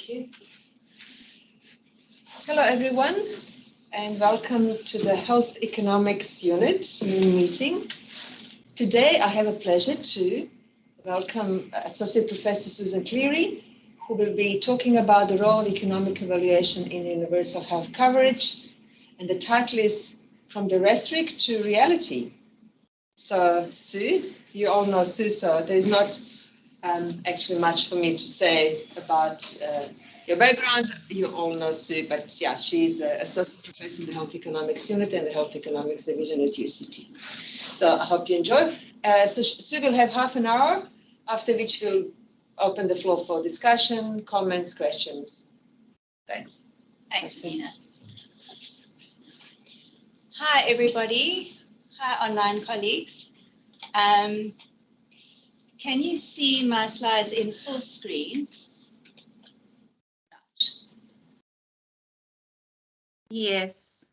Thank you. Hello, everyone, and welcome to the Health Economics Unit meeting. Today, I have a pleasure to welcome Associate Professor Susan Cleary, who will be talking about the role of economic evaluation in universal health coverage. And the title is From the Rhetoric to Reality. So, Sue, you all know Sue, so there's not actually much for me to say about your background. You all know Sue, but yeah, she's the Associate Professor in the Health Economics Unit and the Health Economics Division at UCT. So I hope you enjoy. So Sue will have half an hour, after which we'll open the floor for discussion, comments, questions. Thanks. Thanks, Nina. Hi, everybody. Hi, online colleagues. Can you see my slides in full screen? Yes.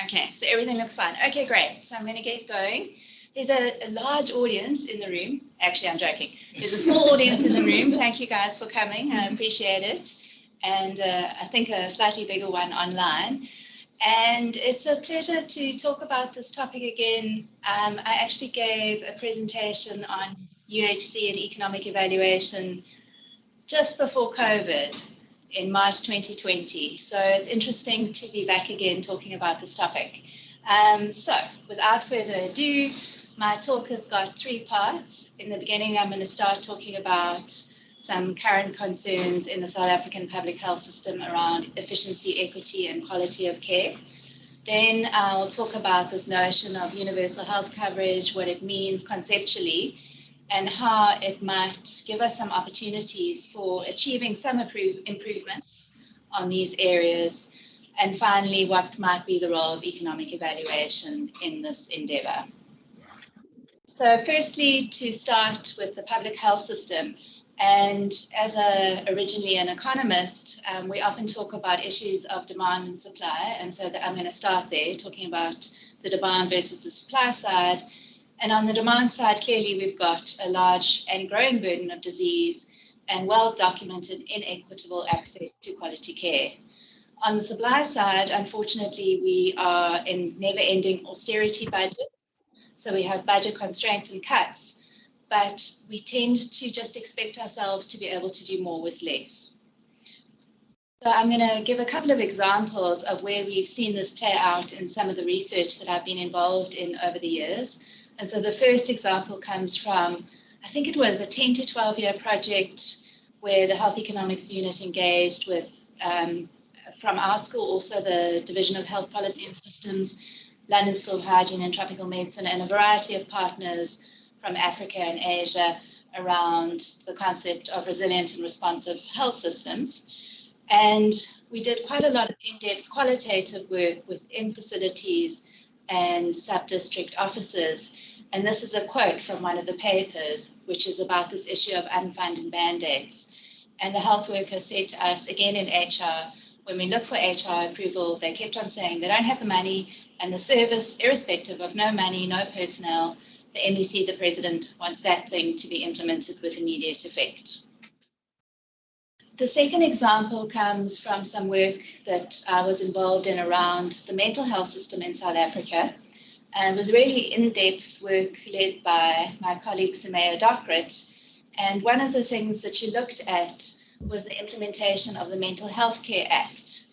Okay, so everything looks fine. Okay, great. So I'm going to get going. There's a large audience in the room. Actually, I'm joking. There's a small audience in the room. Thank you guys for coming. I appreciate it. And I think a slightly bigger one online. And it's a pleasure to talk about this topic again. I actually gave a presentation on UHC and economic evaluation just before COVID in March 2020. So it's interesting to be back again talking about this topic. So without further ado, my talk has got three parts. In the beginning, I'm going to start talking about some current concerns in the South African public health system around efficiency, equity, and quality of care. Then I'll talk about this notion of universal health coverage, what it means conceptually, and how it might give us some opportunities for achieving some improvements on these areas. And finally, what might be the role of economic evaluation in this endeavour. So firstly, to start with the public health system. And as originally an economist, we often talk about issues of demand and supply. And so I'm going to start there, talking about the demand versus the supply side. And on the demand side, clearly, we've got a large and growing burden of disease and well-documented inequitable access to quality care. On the supply side, unfortunately, we are in never-ending austerity budgets. So we have budget constraints and cuts. But we tend to just expect ourselves to be able to do more with less. So I'm going to give a couple of examples of where we've seen this play out in some of the research that I've been involved in over the years. And so the first example comes from, I think it was a 10 to 12 year project where the Health Economics Unit engaged with, from our school, also the Division of Health Policy and Systems, London School of Hygiene and Tropical Medicine, and a variety of partners from Africa and Asia around the concept of resilient and responsive health systems. And we did quite a lot of in-depth qualitative work within facilities and sub-district offices. And this is a quote from one of the papers, which is about this issue of unfunded mandates. And the health worker said to us, again in HR, when we look for HR approval, they kept on saying they don't have the money, and the service, irrespective of no money, no personnel, the MEC, the president, wants that thing to be implemented with immediate effect. The second example comes from some work that I was involved in around the mental health system in South Africa. And it was really in-depth work led by my colleague Samaya Dockrett. And one of the things that she looked at was the implementation of the Mental Health Care Act,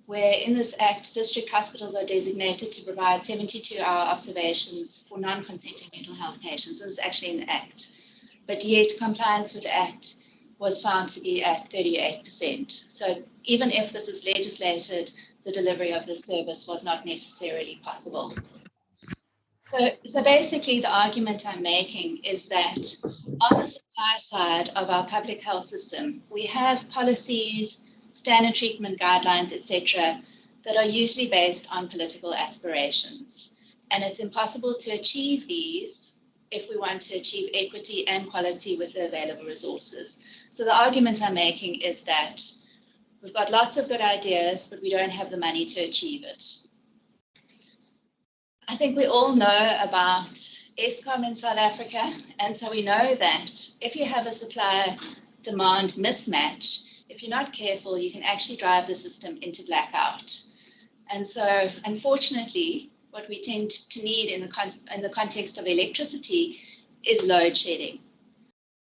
where in this act, district hospitals are designated to provide 72-hour observations for non-consenting mental health patients. This is actually in the act. But yet compliance with the act was found to be at 38%. So even if this is legislated, the delivery of this service was not necessarily possible. So basically the argument I'm making is that on the supply side of our public health system, we have policies, standard treatment guidelines, etc., that are usually based on political aspirations. And it's impossible to achieve these if we want to achieve equity and quality with the available resources. So the argument I'm making is that we've got lots of good ideas, but we don't have the money to achieve it. I think we all know about Eskom in South Africa, and so we know that if you have a supply-demand mismatch, if you're not careful, you can actually drive the system into blackout. And so, unfortunately, what we tend to need in the context of electricity is load shedding.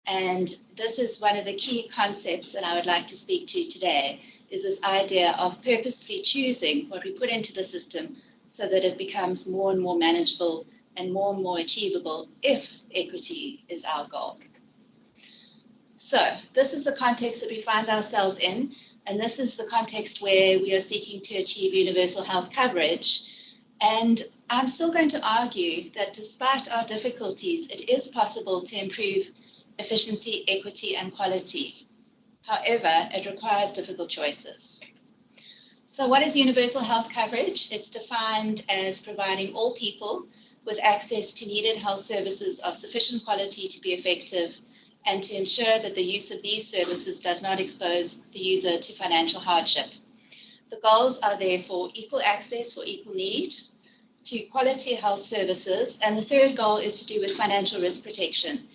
And this is one of the key concepts that I would like to speak to today, is this idea of purposefully choosing what we put into the system so that it becomes more and more manageable and more achievable if equity is our goal. So this is the context that we find ourselves in, and this is the context where we are seeking to achieve universal health coverage. And I'm still going to argue that despite our difficulties, it is possible to improve efficiency, equity, and quality. However, it requires difficult choices. So what is universal health coverage? It's defined as providing all people with access to needed health services of sufficient quality to be effective, and to ensure that the use of these services does not expose the user to financial hardship. The goals are therefore equal access for equal need to quality health services, and the third goal is to do with financial risk protection.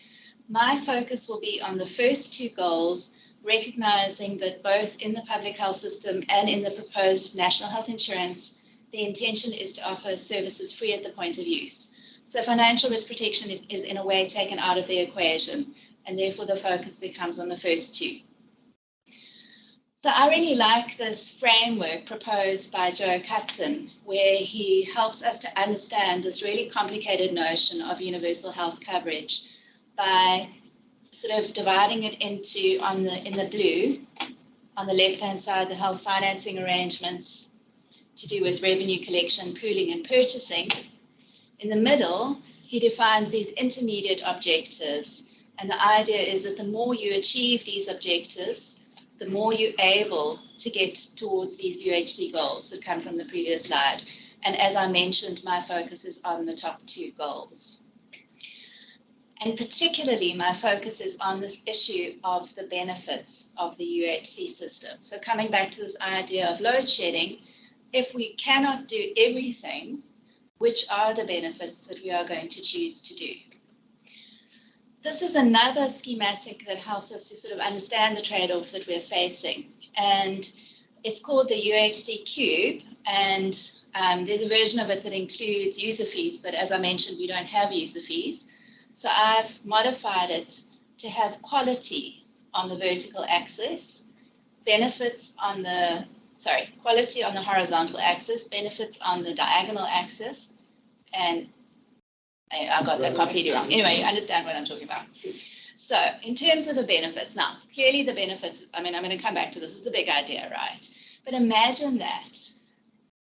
My focus will be on the first two goals, recognizing that both in the public health system and in the proposed national health insurance, the intention is to offer services free at the point of use. So financial risk protection is in a way taken out of the equation, and therefore the focus becomes on the first two. So I really like this framework proposed by Joe Cutzon, where he helps us to understand this really complicated notion of universal health coverage by sort of dividing it into, in the blue, on the left-hand side, the health financing arrangements to do with revenue collection, pooling, and purchasing. In the middle, he defines these intermediate objectives. And the idea is that the more you achieve these objectives, the more you're able to get towards these UHC goals that come from the previous slide. And as I mentioned, my focus is on the top two goals. And particularly, my focus is on this issue of the benefits of the UHC system. So coming back to this idea of load shedding, if we cannot do everything, which are the benefits that we are going to choose to do? This is another schematic that helps us to sort of understand the trade-off that we're facing. And it's called the UHC cube. And there's a version of it that includes user fees, but as I mentioned, we don't have user fees. So I've modified it to have quality on the vertical axis, quality on the horizontal axis, benefits on the diagonal axis, and I got that completely wrong. Anyway, you understand what I'm talking about. So in terms of the benefits, now, clearly the benefits, I'm going to come back to this. It's a big idea, right? But imagine that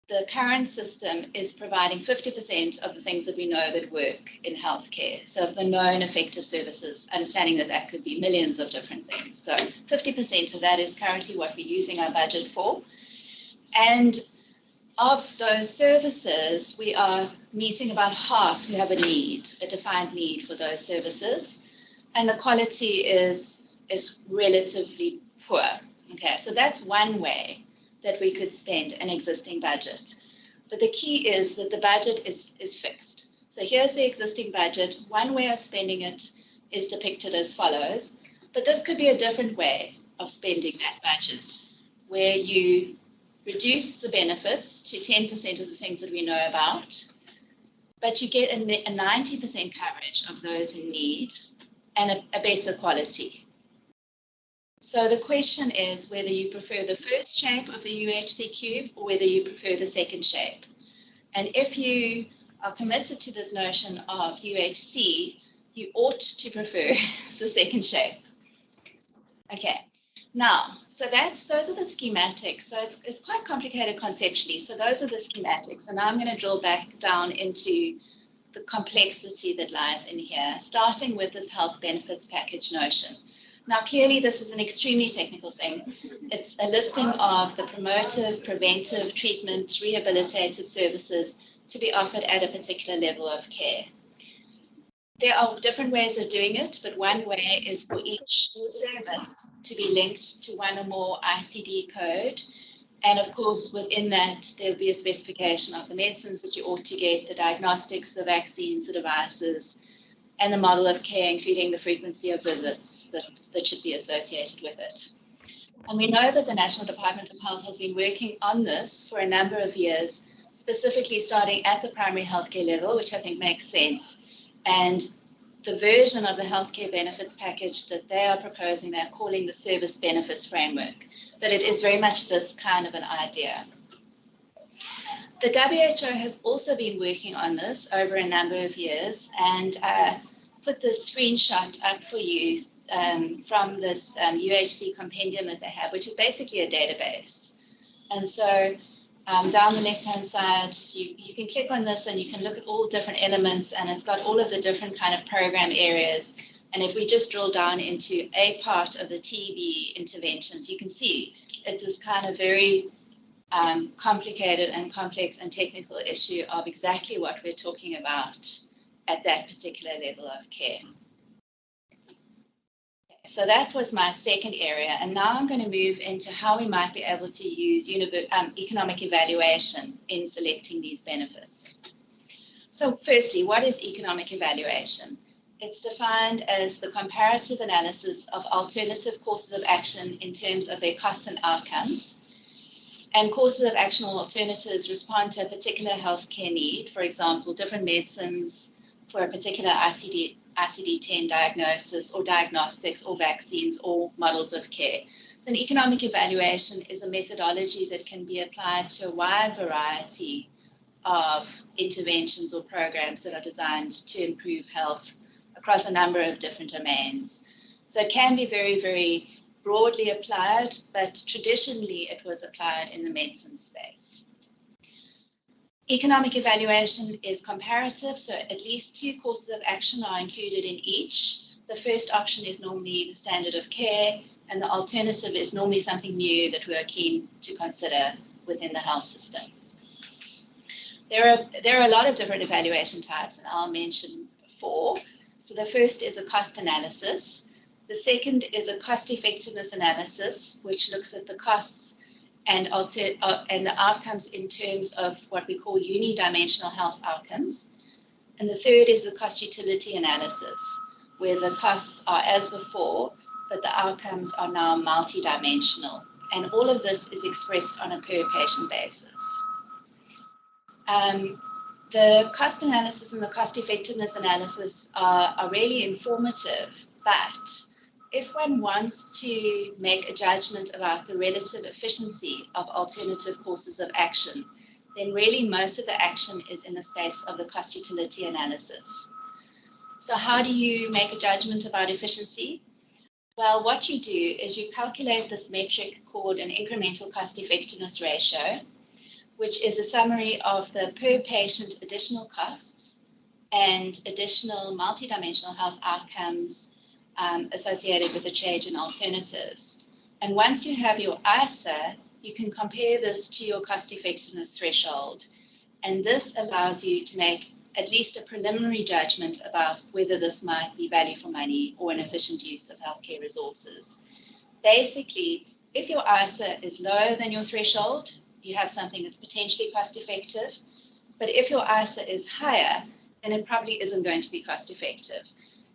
the current system is providing 50% of the things that we know that work in healthcare. So of the known effective services, understanding that that could be millions of different things. So 50% of that is currently what we're using our budget for. And of those services, we are meeting about half who have a defined need for those services. And the quality is relatively poor. Okay, so that's one way that we could spend an existing budget. But the key is that the budget is fixed. So here's the existing budget. One way of spending it is depicted as follows. But this could be a different way of spending that budget, where you reduce the benefits to 10% of the things that we know about, but you get a 90% coverage of those in need and a better quality. So the question is whether you prefer the first shape of the UHC cube or whether you prefer the second shape. And if you are committed to this notion of UHC, you ought to prefer the second shape. Okay. Now, so those are the schematics. So it's quite complicated conceptually. So those are the schematics. And now I'm going to drill back down into the complexity that lies in here, starting with this health benefits package notion. Now, clearly, this is an extremely technical thing. It's a listing of the promotive, preventive, treatment, rehabilitative services to be offered at a particular level of care. There are different ways of doing it, but one way is for each service to be linked to one or more ICD code. And of course, within that, there'll be a specification of the medicines that you ought to get, the diagnostics, the vaccines, the devices, and the model of care, including the frequency of visits that should be associated with it. And we know that the National Department of Health has been working on this for a number of years, specifically starting at the primary healthcare level, which I think makes sense. And the version of the healthcare benefits package that they are proposing, they're calling the service benefits framework. But it is very much this kind of an idea. The WHO has also been working on this over a number of years, and put this screenshot up for you from this UHC compendium that they have, which is basically a database. And so down the left-hand side, you can click on this and you can look at all different elements, and it's got all of the different kind of program areas. And if we just drill down into a part of the TB interventions, you can see it's this kind of very complicated and complex and technical issue of exactly what we're talking about at that particular level of care. So that was my second area, and now I'm going to move into how we might be able to use economic evaluation in selecting these benefits. So firstly, what is economic evaluation? It's defined as the comparative analysis of alternative courses of action in terms of their costs and outcomes. And courses of action or alternatives respond to a particular healthcare need, for example, different medicines for a particular ICD-10 diagnosis or diagnostics or vaccines or models of care. So an economic evaluation is a methodology that can be applied to a wide variety of interventions or programs that are designed to improve health across a number of different domains. So it can be very, very broadly applied, but traditionally it was applied in the medicine space. Economic evaluation is comparative, so at least two courses of action are included in each. The first option is normally the standard of care, and the alternative is normally something new that we're keen to consider within the health system. There are a lot of different evaluation types, and I'll mention 4. So the first is a cost analysis. The second is a cost effectiveness analysis, which looks at the costs and the outcomes in terms of what we call unidimensional health outcomes. And the third is the cost utility analysis, where the costs are as before, but the outcomes are now multidimensional. And all of this is expressed on a per patient basis. The cost analysis and the cost effectiveness analysis are really informative, but if one wants to make a judgment about the relative efficiency of alternative courses of action, then really most of the action is in the space of the cost utility analysis. So how do you make a judgment about efficiency? Well, what you do is you calculate this metric called an incremental cost effectiveness ratio, which is a summary of the per patient additional costs and additional multidimensional health outcomes associated with a change in alternatives. And once you have your ISA, you can compare this to your cost effectiveness threshold. And this allows you to make at least a preliminary judgment about whether this might be value for money or an efficient use of healthcare resources. Basically, if your ISA is lower than your threshold, you have something that's potentially cost effective. But if your ISA is higher, then it probably isn't going to be cost effective.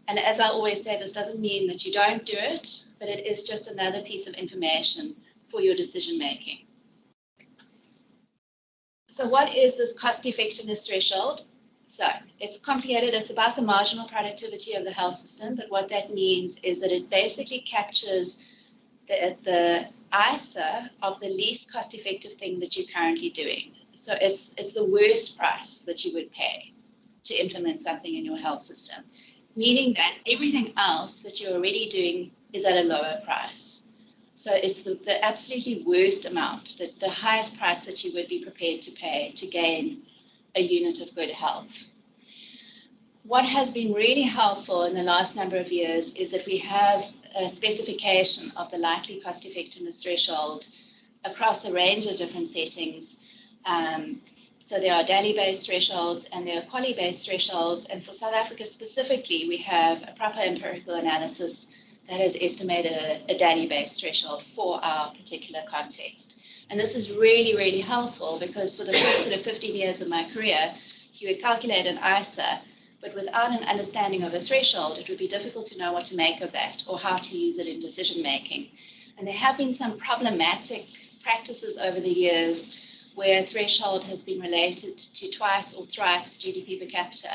And as I always say, this doesn't mean that you don't do it, but it is just another piece of information for your decision making. So what is this cost effectiveness threshold? So it's complicated. It's about the marginal productivity of the health system, but what that means is that it basically captures the ISA of the least cost effective thing that you're currently doing. So it's the worst price that you would pay to implement something in your health system, meaning that everything else that you're already doing is at a lower price. So it's the absolutely worst amount, the highest price that you would be prepared to pay to gain a unit of good health. What has been really helpful in the last number of years is that we have a specification of the likely cost effectiveness threshold across a range of different settings. So there are DALY-based thresholds and there are QALY-based thresholds. And for South Africa specifically, we have a proper empirical analysis that has estimated a DALY-based threshold for our particular context. And this is really, really helpful because for the first sort of 15 years of my career, you would calculate an ISA, but without an understanding of a threshold, it would be difficult to know what to make of that or how to use it in decision making. And there have been some problematic practices over the years where a threshold has been related to twice or thrice GDP per capita.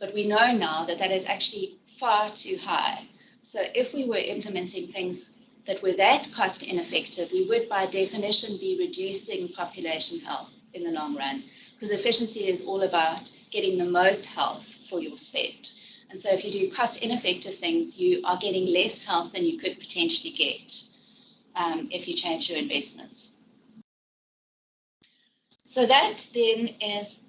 But we know now that that is actually far too high. So if we were implementing things that were that cost ineffective, we would by definition be reducing population health in the long run, because efficiency is all about getting the most health for your spend. And so if you do cost ineffective things, you are getting less health than you could potentially get if you change your investments. So that then is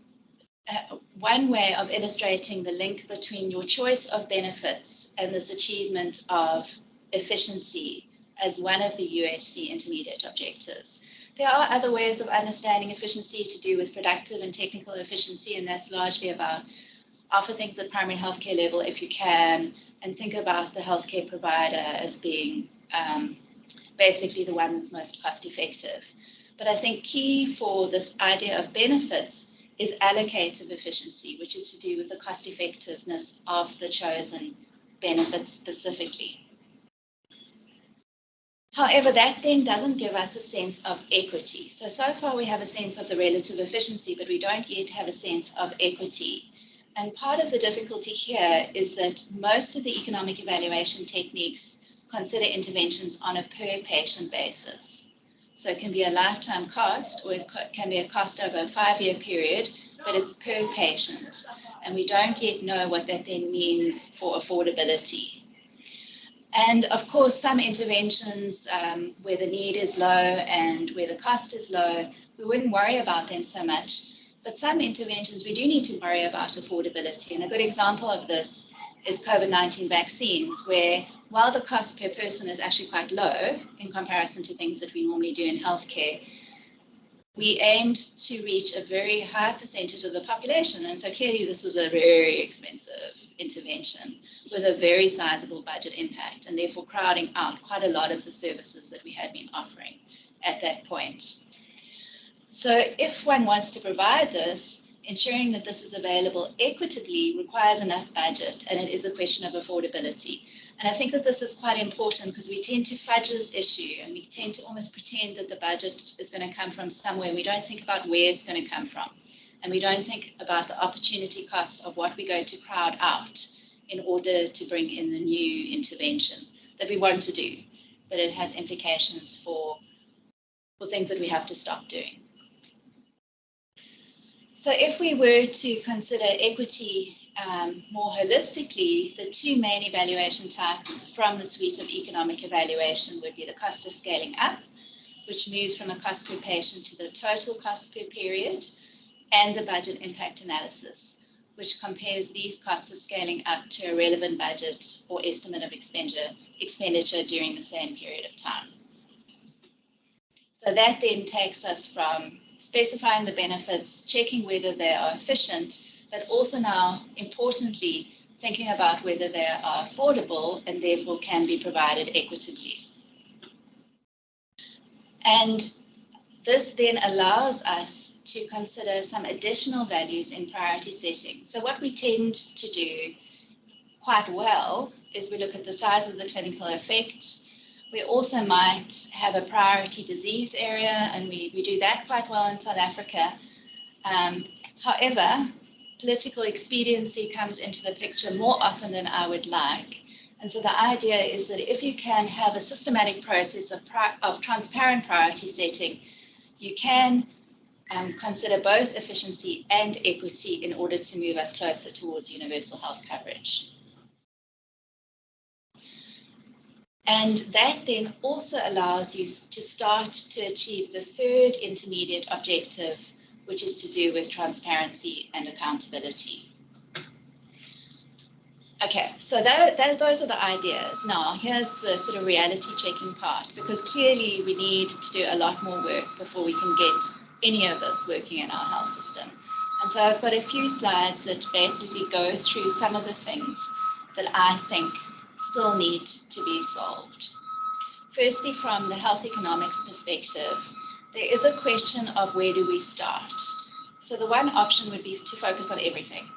one way of illustrating the link between your choice of benefits and this achievement of efficiency as one of the UHC intermediate objectives. There are other ways of understanding efficiency to do with productive and technical efficiency, and that's largely about offer things at primary healthcare level if you can, and think about the healthcare provider as being basically the one that's most cost effective. But I think key for this idea of benefits is allocative efficiency, which is to do with the cost effectiveness of the chosen benefits specifically. However, that then doesn't give us a sense of equity. So far we have a sense of the relative efficiency, but we don't yet have a sense of equity. And part of the difficulty here is that most of the economic evaluation techniques consider interventions on a per patient basis. So it can be a lifetime cost, or it can be a cost over a 5-year period, but it's per patient. And we don't yet know what that then means for affordability. And of course, some interventions where the need is low and where the cost is low, we wouldn't worry about them so much. But some interventions we do need to worry about affordability. And a good example of this is COVID-19 vaccines, where while the cost per person is actually quite low in comparison to things that we normally do in healthcare, we aimed to reach a very high percentage of the population. And so clearly this was a very expensive intervention with a very sizable budget impact, and therefore crowding out quite a lot of the services that we had been offering at that point. So if one wants to provide this, ensuring that this is available equitably requires enough budget, and it is a question of affordability. And I think that this is quite important because we tend to fudge this issue, and we tend to almost pretend that the budget is going to come from somewhere. We don't think about where it's going to come from, and we don't think about the opportunity cost of what we're going to crowd out in order to bring in the new intervention that we want to do, but it has implications for things that we have to stop doing. So if we were to consider equity more holistically, the two main evaluation types from the suite of economic evaluation would be the cost of scaling up, which moves from a cost per patient to the total cost per period, and the budget impact analysis, which compares these costs of scaling up to a relevant budget or estimate of expenditure during the same period of time. So that then takes us from specifying the benefits, checking whether they are efficient, but also now, importantly, thinking about whether they are affordable and therefore can be provided equitably. And this then allows us to consider some additional values in priority setting. So what we tend to do quite well is we look at the size of the clinical effect. We also might have a priority disease area, and we do that quite well in South Africa. However, political expediency comes into the picture more often than I would like. And so the idea is that if you can have a systematic process of transparent priority setting, you can consider both efficiency and equity in order to move us closer towards universal health coverage. And that then also allows you to start to achieve the third intermediate objective, which is to do with transparency and accountability. Okay, so those are the ideas. Now, here's the sort of reality checking part, because clearly we need to do a lot more work before we can get any of this working in our health system. And so I've got a few slides that basically go through some of the things that I think still need to be solved. Firstly, from the health economics perspective, there is a question of where do we start? So the one option would be to focus on everything.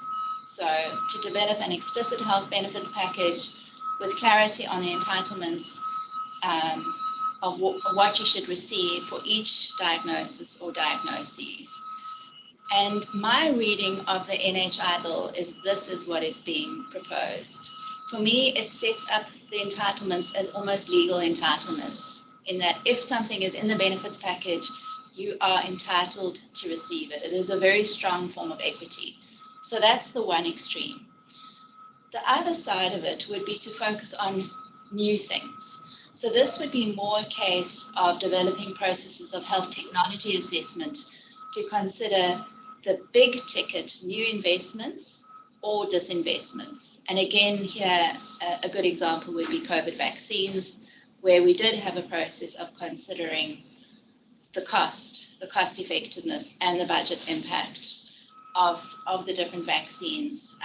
So to develop an explicit health benefits package with clarity on the entitlements of what you should receive for each diagnosis or diagnoses. And my reading of the NHI bill is this is what is being proposed. For me, it sets up the entitlements as almost legal entitlements, in that if something is in the benefits package, you are entitled to receive it. It is a very strong form of equity. So that's the one extreme. The other side of it would be to focus on new things. So this would be more a case of developing processes of health technology assessment to consider the big ticket new investments or disinvestments. And again, here, a good example would be COVID vaccines, where we did have a process of considering the cost effectiveness, and the budget impact of the different vaccines.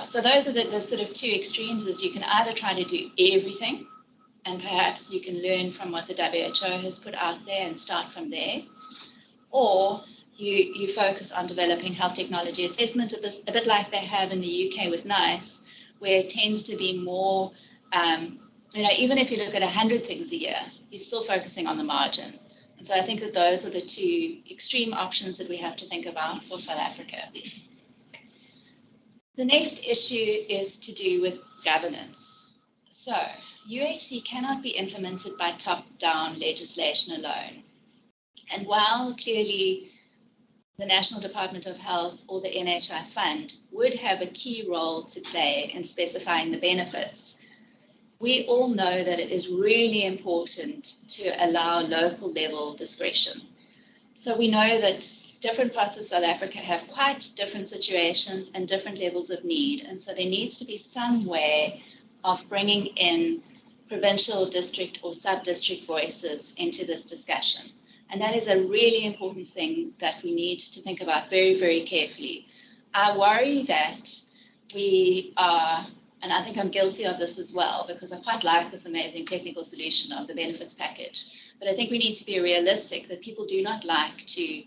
So those are the sort of two extremes. Is you can either try to do everything, and perhaps you can learn from what the WHO has put out there and start from there, or you focus on developing health technology assessment, a bit like they have in the UK with NICE, where it tends to be more, even if you look at 100 things a year, you're still focusing on the margin. And so I think that those are the two extreme options that we have to think about for South Africa. The next issue is to do with governance. So UHC cannot be implemented by top-down legislation alone. And while clearly the National Department of Health or the NHI Fund would have a key role to play in specifying the benefits, we all know that it is really important to allow local level discretion. So we know that different parts of South Africa have quite different situations and different levels of need. And so there needs to be some way of bringing in provincial, district or sub-district voices into this discussion. And that is a really important thing that we need to think about very, very carefully. I worry that we are, and I think I'm guilty of this as well, because I quite like this amazing technical solution of the benefits package. But I think we need to be realistic that people do not like to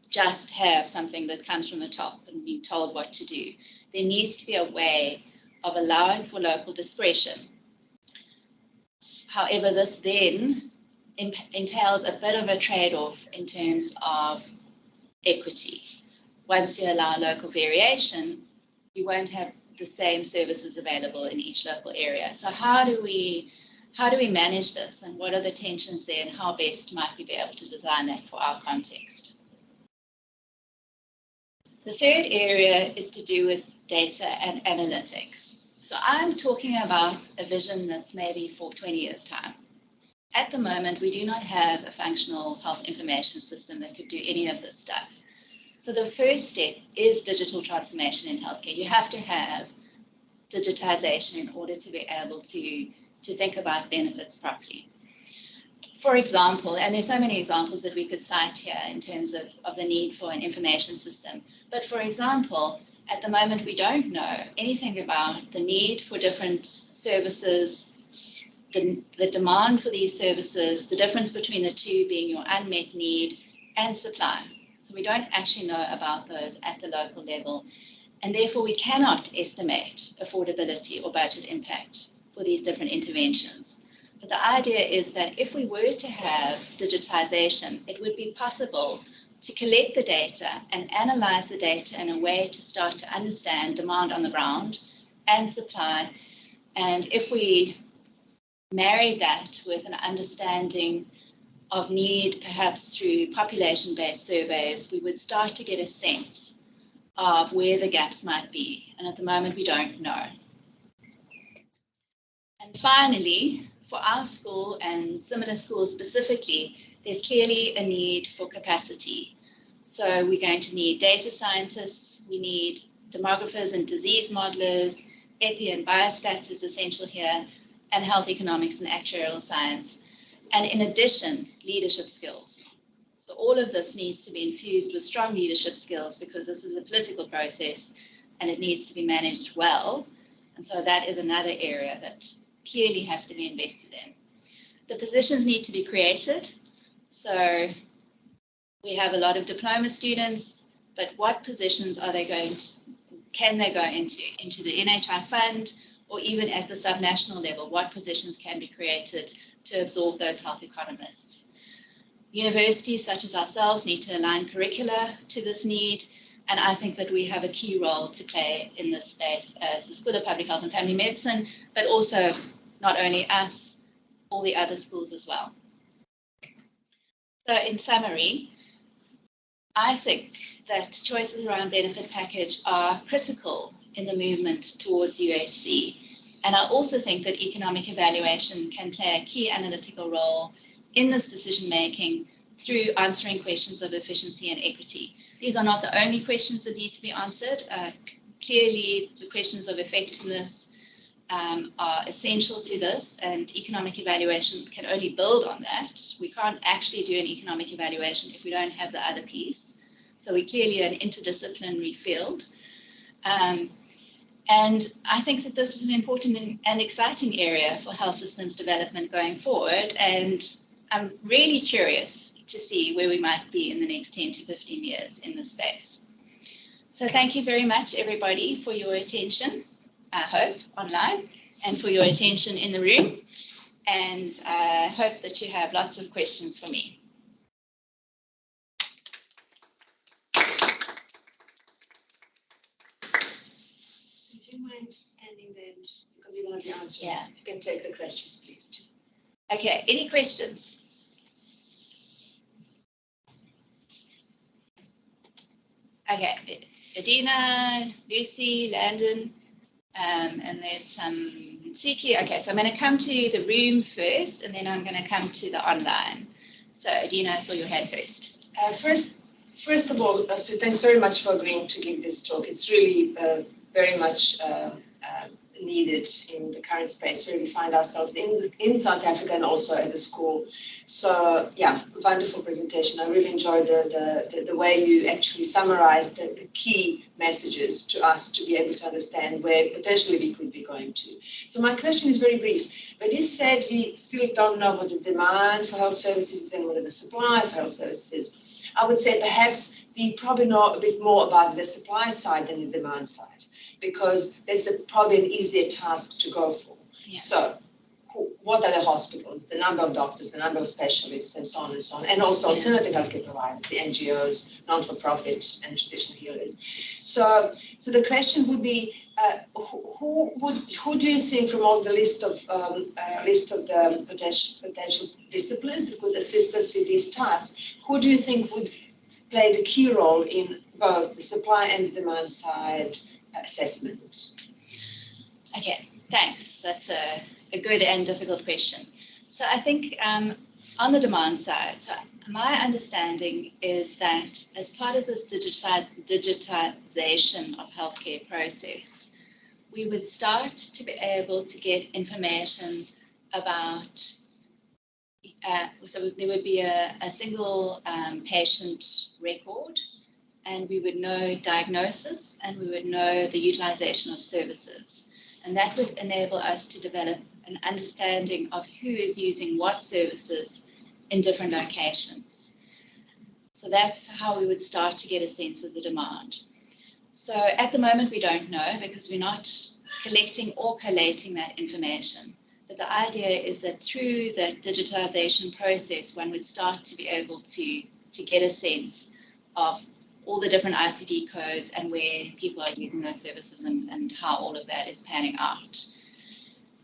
just have something that comes from the top and be told what to do. There needs to be a way of allowing for local discretion. However, this then entails a bit of a trade-off in terms of equity. Once you allow local variation, you won't have the same services available in each local area. So how do we manage this, and what are the tensions there, and how best might we be able to design that for our context? The third area is to do with data and analytics. So I'm talking about a vision that's maybe for 20 years' time. At the moment, we do not have a functional health information system that could do any of this stuff. So the first step is digital transformation in healthcare. You have to have digitization in order to be able to think about benefits properly. For example, and there's so many examples that we could cite here in terms of the need for an information system. But for example, at the moment, we don't know anything about the need for different services, the demand for these services, the difference between the two being your unmet need and supply. So we don't actually know about those at the local level. And therefore, we cannot estimate affordability or budget impact for these different interventions. But the idea is that if we were to have digitization, it would be possible to collect the data and analyze the data in a way to start to understand demand on the ground and supply. And if we marry that with an understanding of need, perhaps through population-based surveys, we would start to get a sense of where the gaps might be. And at the moment, we don't know. And finally, for our school and similar schools specifically, there's clearly a need for capacity. So we're going to need data scientists, we need demographers and disease modelers, epi and biostats is essential here, and health economics and actuarial science. And in addition, leadership skills. So all of this needs to be infused with strong leadership skills, because this is a political process and it needs to be managed well. And so that is another area that clearly has to be invested in. The positions need to be created. So we have a lot of diploma students, but what positions are they can they go into the NHI Fund or even at the subnational level, what positions can be created to absorb those health economists. Universities such as ourselves need to align curricula to this need, and I think that we have a key role to play in this space as the School of Public Health and Family Medicine, but also not only us, all the other schools as well. So in summary, I think that choices around benefit package are critical in the movement towards UHC. And I also think that economic evaluation can play a key analytical role in this decision-making through answering questions of efficiency and equity. These are not the only questions that need to be answered. Clearly, the questions of effectiveness are essential to this, and economic evaluation can only build on that. We can't actually do an economic evaluation if we don't have the other piece. So we're clearly an interdisciplinary field. And I think that this is an important and exciting area for health systems development going forward. And I'm really curious to see where we might be in the next 10 to 15 years in this space. So thank you very much, everybody, for your attention, I hope, online, and for your attention in the room. And I hope that you have lots of questions for me. So do you mind standing there, because you're going to be answering? Yeah. You can take the questions, please. Okay, any questions? Okay, Adina, Lucy, Landon, and there's some Siki. Okay, so I'm going to come to the room first, and then I'm going to come to the online. So Adina, I saw your hand first. First of all, Sue, thanks very much for agreeing to give this talk. It's really very much needed in the current space where we find ourselves in South Africa and also at the school. So yeah, wonderful presentation. I really enjoyed the way you actually summarized the key messages to us to be able to understand where potentially we could be going to. So my question is very brief. When you said we still don't know what the demand for health services is and what the supply for health services is, I would say perhaps we probably know a bit more about the supply side than the demand side, because that's probably an easier task to go for. Yeah. So what are the hospitals, the number of doctors, the number of specialists, and so on and so on, and also alternative healthcare providers, the NGOs, non-for-profit, and traditional healers. So the question would be, who do you think from all the list of the potential disciplines that could assist us with these tasks, who do you think would play the key role in both the supply and the demand side assessment? Okay, thanks. That's a good and difficult question. So I think on the demand side, so my understanding is that as part of this digitization of healthcare process, we would start to be able to get information about, so there would be a single patient record, and we would know diagnosis, and we would know the utilization of services. And that would enable us to develop an understanding of who is using what services in different locations. So that's how we would start to get a sense of the demand. So at the moment, we don't know because we're not collecting or collating that information. But the idea is that through the digitization process, one would start to be able to get a sense of all the different ICD codes and where people are using those services and how all of that is panning out.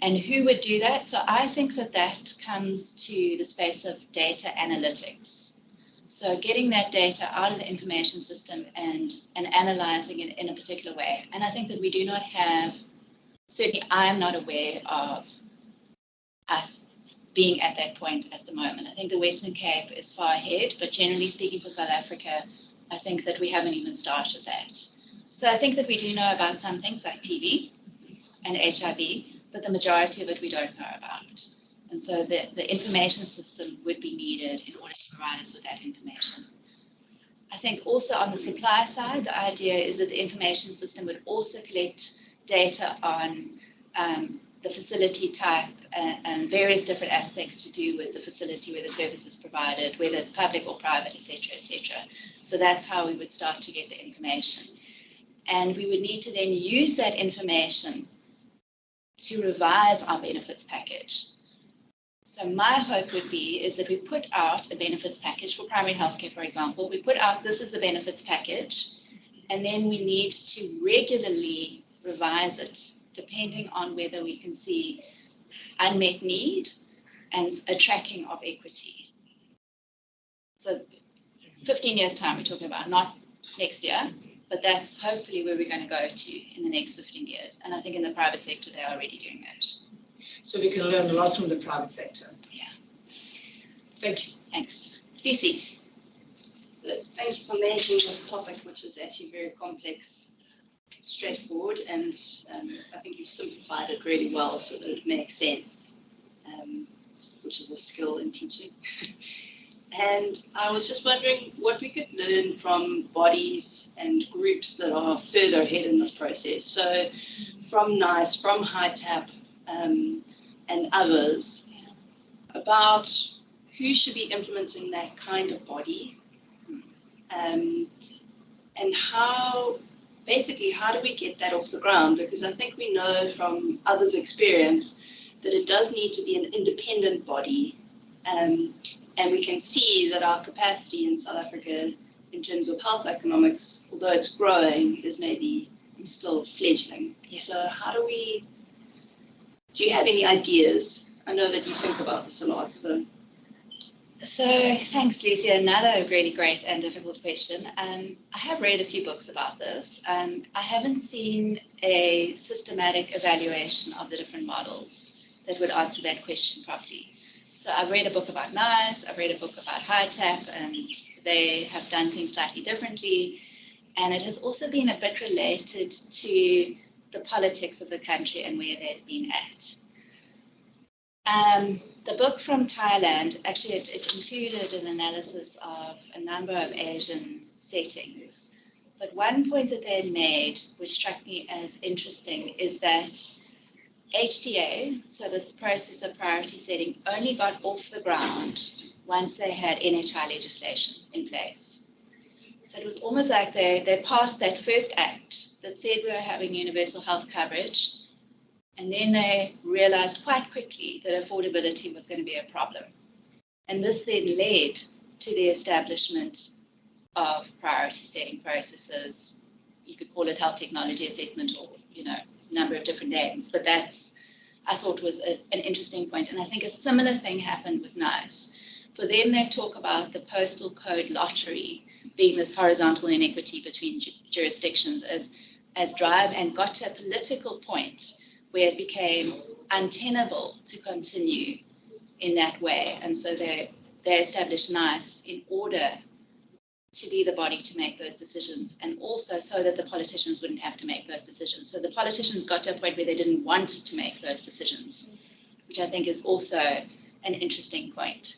And who would do that? So I think that comes to the space of data analytics. So getting that data out of the information system and analyzing it in a particular way. And I think that we do not have, certainly I'm not aware of us being at that point at the moment. I think the Western Cape is far ahead, but generally speaking for South Africa, I think that we haven't even started that. So I think that we do know about some things like TB and HIV, but the majority of it we don't know about. And so the information system would be needed in order to provide us with that information. I think also on the supply side, the idea is that the information system would also collect data on the facility type and various different aspects to do with the facility where the service is provided, whether it's public or private, et cetera, et cetera. So that's how we would start to get the information. And we would need to then use that information to revise our benefits package. So my hope would be is that we put out a benefits package for primary healthcare, for example. We put out, this is the benefits package, and then we need to regularly revise it depending on whether we can see unmet need and a tracking of equity. So 15 years time we're talking about, not next year, but that's hopefully where we're going to go to in the next 15 years. And I think in the private sector, they're already doing that. So we can learn a lot from the private sector. Yeah. Thank you. Thanks. Lucy. Thank you for managing this topic, which is actually very complex, straightforward, and I think you've simplified it really well so that it makes sense, which is a skill in teaching. And I was just wondering what we could learn from bodies and groups that are further ahead in this process. So from NICE, from HITAP, and others, about who should be implementing that kind of body, and how do we get that off the ground? Because I think we know from others' experience that it does need to be an independent body, and we can see that our capacity in South Africa in terms of health economics, although it's growing, is maybe still fledgling. Yeah. So do you have any ideas? I know that you think about this a lot. So thanks, Lucy. Another really great and difficult question. I have read a few books about this. I haven't seen a systematic evaluation of the different models that would answer that question properly. So I've read a book about NICE, I've read a book about HITAP, and they have done things slightly differently. And it has also been a bit related to the politics of the country and where they've been at. The book from Thailand, actually it included an analysis of a number of Asian settings. But one point that they made, which struck me as interesting, is that HTA, so this process of priority setting, only got off the ground once they had NHI legislation in place. So it was almost like they passed that first act that said we were having universal health coverage, and then they realized quite quickly that affordability was going to be a problem. And this then led to the establishment of priority setting processes. You could call it health technology assessment or, number of different names, but that's, I thought, was an interesting point. And I think a similar thing happened with NICE. For them, they talk about the postal code lottery being this horizontal inequity between jurisdictions as drive, and got to a political point where it became untenable to continue in that way. And so they established NICE in order to be the body to make those decisions, and also so that the politicians wouldn't have to make those decisions. So the politicians got to a point where they didn't want to make those decisions, which I think is also an interesting point.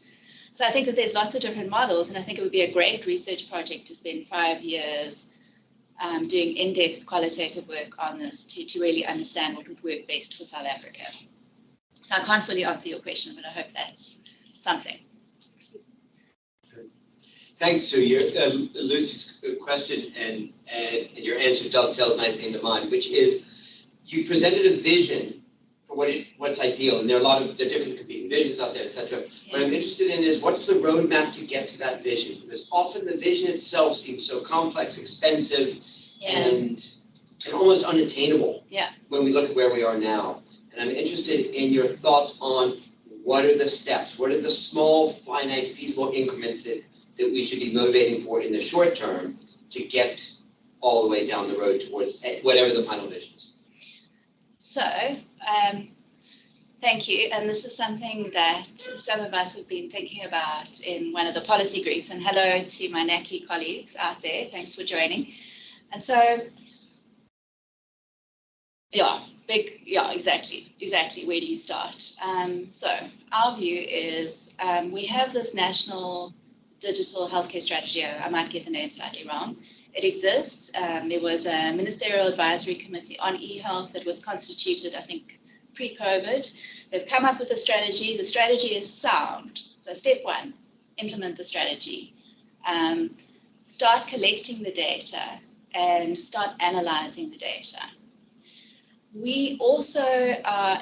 So I think that there's lots of different models, and I think it would be a great research project to spend 5 years doing in-depth qualitative work on this to really understand what would work best for South Africa. So I can't fully answer your question, but I hope that's something. Thanks, Sue. Lucy's question and your answer dovetails nicely into mine, which is you presented a vision for what's ideal, and there are a lot of different competing visions out there, etc. Yeah. What I'm interested in is what's the roadmap to get to that vision? Because often the vision itself seems so complex, expensive, and almost unattainable when we look at where we are now. And I'm interested in your thoughts on what are the steps, what are the small, finite, feasible increments that we should be motivating for in the short term to get all the way down the road towards whatever the final vision is. So, thank you. And this is something that some of us have been thinking about in one of the policy groups. And hello to my NACLI colleagues out there. Thanks for joining. And so, exactly. Where do you start? So our view is we have this national digital healthcare strategy. I might get the name slightly wrong. It exists. There was a ministerial advisory committee on e-health that was constituted, I think, pre-COVID. They've come up with a strategy. The strategy is sound. So step one, implement the strategy. Start collecting the data and start analyzing the data. We also are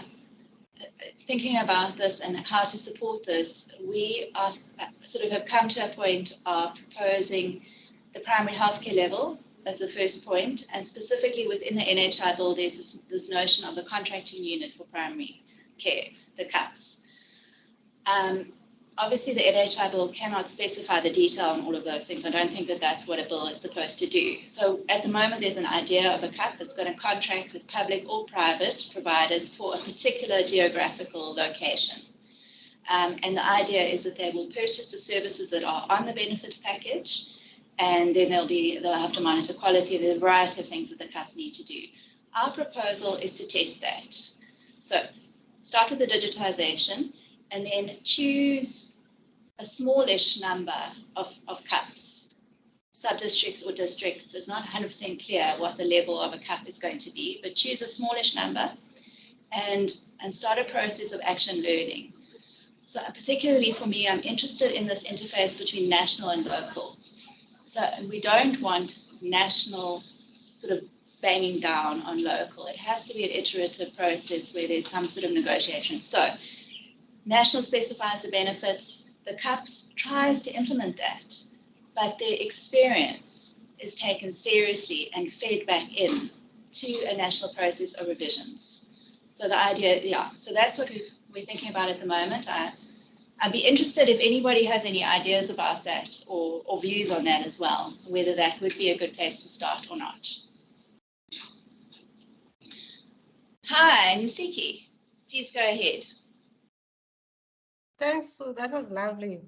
thinking about this and how to support this. We are sort of have come to a point of proposing the primary healthcare level as the first point, and specifically within the NHI bill, there's this notion of the contracting unit for primary care, the CUPs. Obviously, the NHI bill cannot specify the detail on all of those things. I don't think that that's what a bill is supposed to do. So at the moment, there's an idea of a CUP that's going to contract with public or private providers for a particular geographical location. And the idea is that they will purchase the services that are on the benefits package, and then they'll have to monitor quality. There's a variety of things that the CUPs need to do. Our proposal is to test that. So start with the digitization, and then choose a smallish number of CUPs, sub-districts or districts. It's not 100% clear what the level of a CUP is going to be, but choose a smallish number and start a process of action learning. So particularly for me, I'm interested in this interface between national and local. So we don't want national sort of banging down on local. It has to be an iterative process where there's some sort of negotiation. So national specifies the benefits, the CUPs tries to implement that, but their experience is taken seriously and fed back in to a national process of revisions. So the idea, so that's what we're thinking about at the moment. I'd be interested if anybody has any ideas about that or views on that as well, whether that would be a good place to start or not. Hi, Nsiki, please go ahead. Thanks, Sue. That was lovely.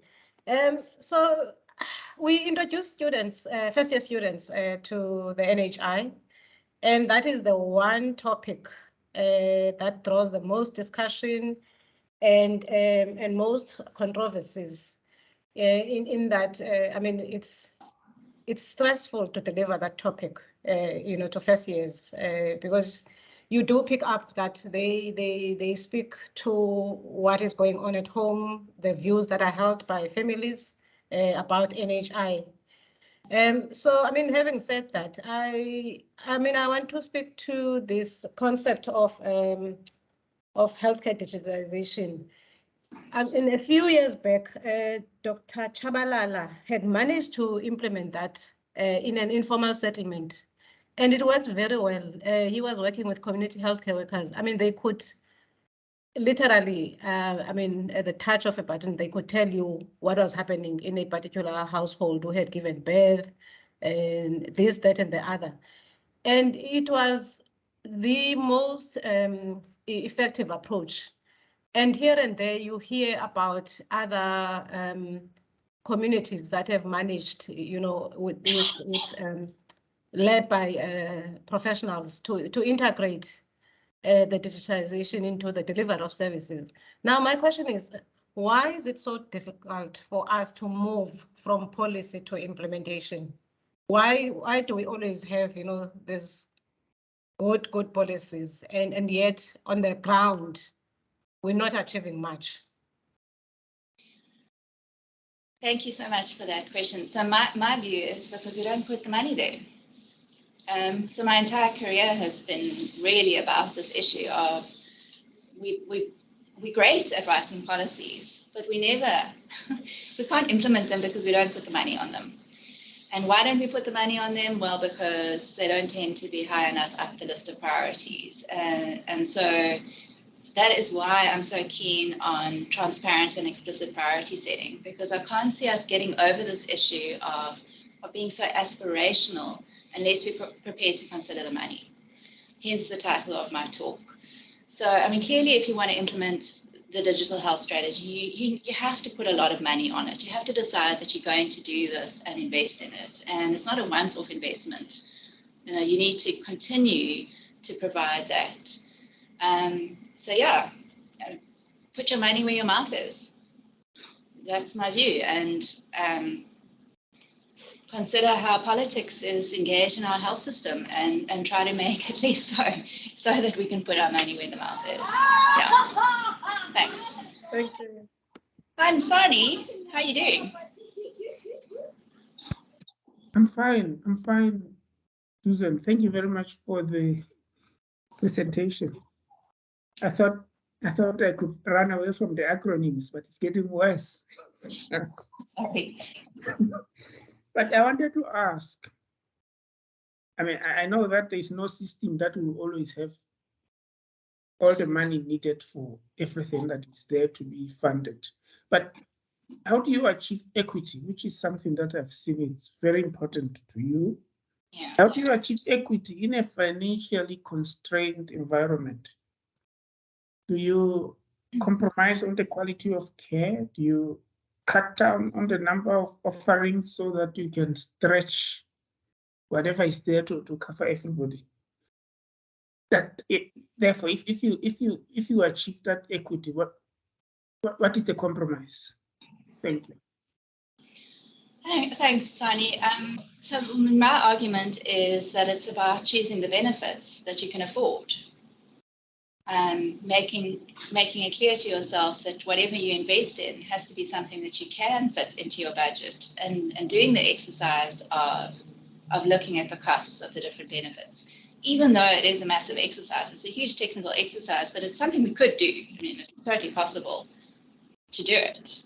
So we introduced students, first-year students, to the NHI, and that is the one topic that draws the most discussion and most controversies. In that, I mean, it's stressful to deliver that topic, to first years because you do pick up that they speak to what is going on at home, the views that are held by families about NHI. So, I mean, having said that, I want to speak to this concept of healthcare digitization. In a few years back, Dr. Chabalala had managed to implement that in an informal settlement. And it worked very well. He was working with community healthcare workers. I mean, they could literally, at the touch of a button, they could tell you what was happening in a particular household who had given birth, and this, that, and the other. And it was the most effective approach. And here and there, you hear about other communities that have managed, led by professionals to integrate the digitization into the delivery of services. Now, my question is, why is it so difficult for us to move from policy to implementation? Why do we always have, these good policies and yet on the ground, we're not achieving much? Thank you so much for that question. So my view is because we don't put the money there. So my entire career has been really about this issue of we're great at writing policies, but we can't implement them because we don't put the money on them. And why don't we put the money on them? Well, because they don't tend to be high enough up the list of priorities. And so that is why I'm so keen on transparent and explicit priority setting, because I can't see us getting over this issue of being so aspirational unless we're prepared to consider the money. Hence the title of my talk. So, I mean, clearly, if you want to implement the digital health strategy, you have to put a lot of money on it. You have to decide that you're going to do this and invest in it. And it's not a once-off investment. You need to continue to provide that. So yeah, put your money where your mouth is. That's my view. And consider how politics is engaged in our health system and try to make at least so that we can put our money where the mouth is. Yeah. Thanks. Thank you. I'm Sani. How are you doing? I'm fine, Susan. Thank you very much for the presentation. I thought I could run away from the acronyms, but it's getting worse. Sorry. But I wanted to ask, I mean, I know that there is no system that will always have all the money needed for everything that is there to be funded. But how do you achieve equity, which is something that I've seen it's very important to you? Yeah. How do you achieve equity in a financially constrained environment? Do you compromise on the quality of care? Do you cut down on the number of offerings so that you can stretch whatever is there to cover everybody? Therefore, if you achieve that equity, what is the compromise? Thank you. Thanks, Tani. So my argument is that it's about choosing the benefits that you can afford. Making it clear to yourself that whatever you invest in has to be something that you can fit into your budget, and doing the exercise of looking at the costs of the different benefits. Even though it is a massive exercise, it's a huge technical exercise, but it's something we could do. I mean, it's totally possible to do it.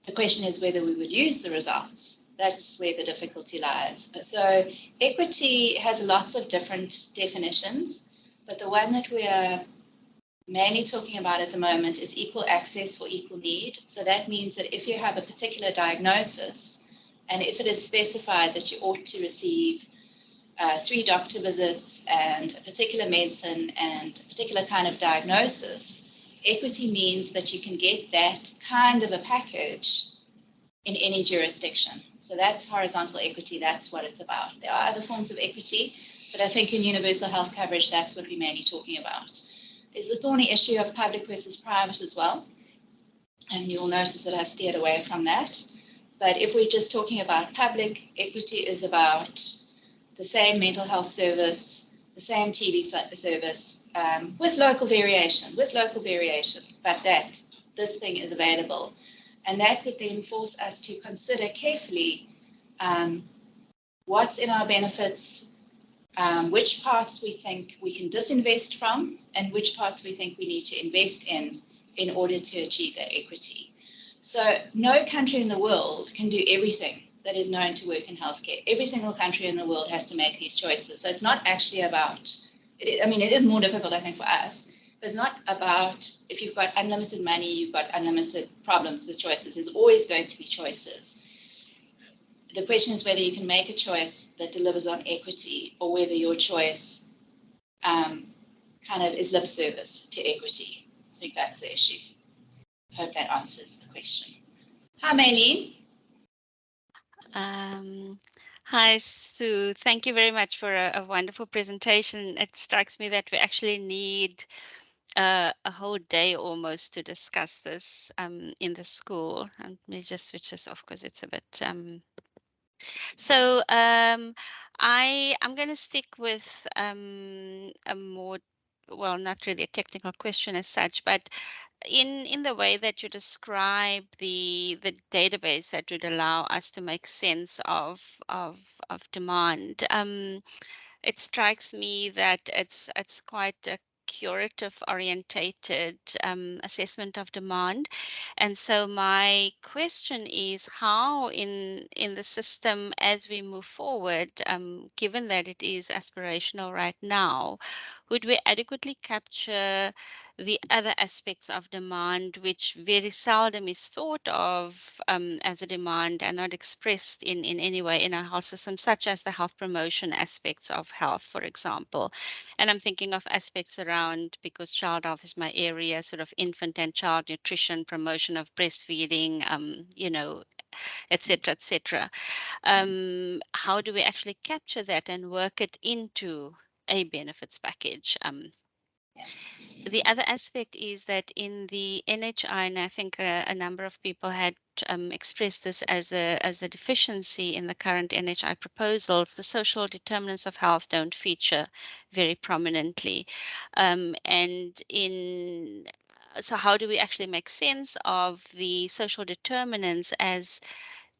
The question is whether we would use the results. That's where the difficulty lies. So equity has lots of different definitions, but the one that we are mainly talking about at the moment is equal access for equal need. So that means that if you have a particular diagnosis, and if it is specified that you ought to receive 3 doctor visits and a particular medicine and a particular kind of diagnosis, equity means that you can get that kind of a package in any jurisdiction. So that's horizontal equity. That's what it's about. There are other forms of equity, but I think in universal health coverage, that's what we're mainly talking about. There's the thorny issue of public versus private as well. And you'll notice that I've steered away from that. But if we're just talking about public, equity is about the same mental health service, the same TV service, with local variation, but that this thing is available. And that would then force us to consider carefully what's in our benefits, which parts we think we can disinvest from, and which parts we think we need to invest in order to achieve that equity. So no country in the world can do everything that is known to work in healthcare. Every single country in the world has to make these choices. So it's not actually about, it is more difficult, I think, for us, but it's not about if you've got unlimited money, you've got unlimited problems with choices. There's always going to be choices. The question is whether you can make a choice that delivers on equity or whether your choice kind of is lip service to equity. I think that's the issue. I hope that answers the question. Hi, Maylene. Hi, Sue. Thank you very much for a wonderful presentation. It strikes me that we actually need a whole day almost to discuss this in the school. Let me just switch this off because it's a bit. So I'm going to stick with a more, well, not really a technical question as such, but in the way that you describe the database that would allow us to make sense of demand, it strikes me that it's quite a curative orientated assessment of demand. And so my question is how in the system as we move forward, given that it is aspirational right now, would we adequately capture the other aspects of demand, which very seldom is thought of as a demand and not expressed in any way in our health system, such as the health promotion aspects of health, for example. And I'm thinking of aspects around, because child health is my area, sort of infant and child nutrition, promotion of breastfeeding, et cetera, et cetera. How do we actually capture that and work it into a benefits package? The other aspect is that in the NHI, and I think a number of people had expressed this as a deficiency in the current NHI proposals, the social determinants of health don't feature very prominently. So how do we actually make sense of the social determinants as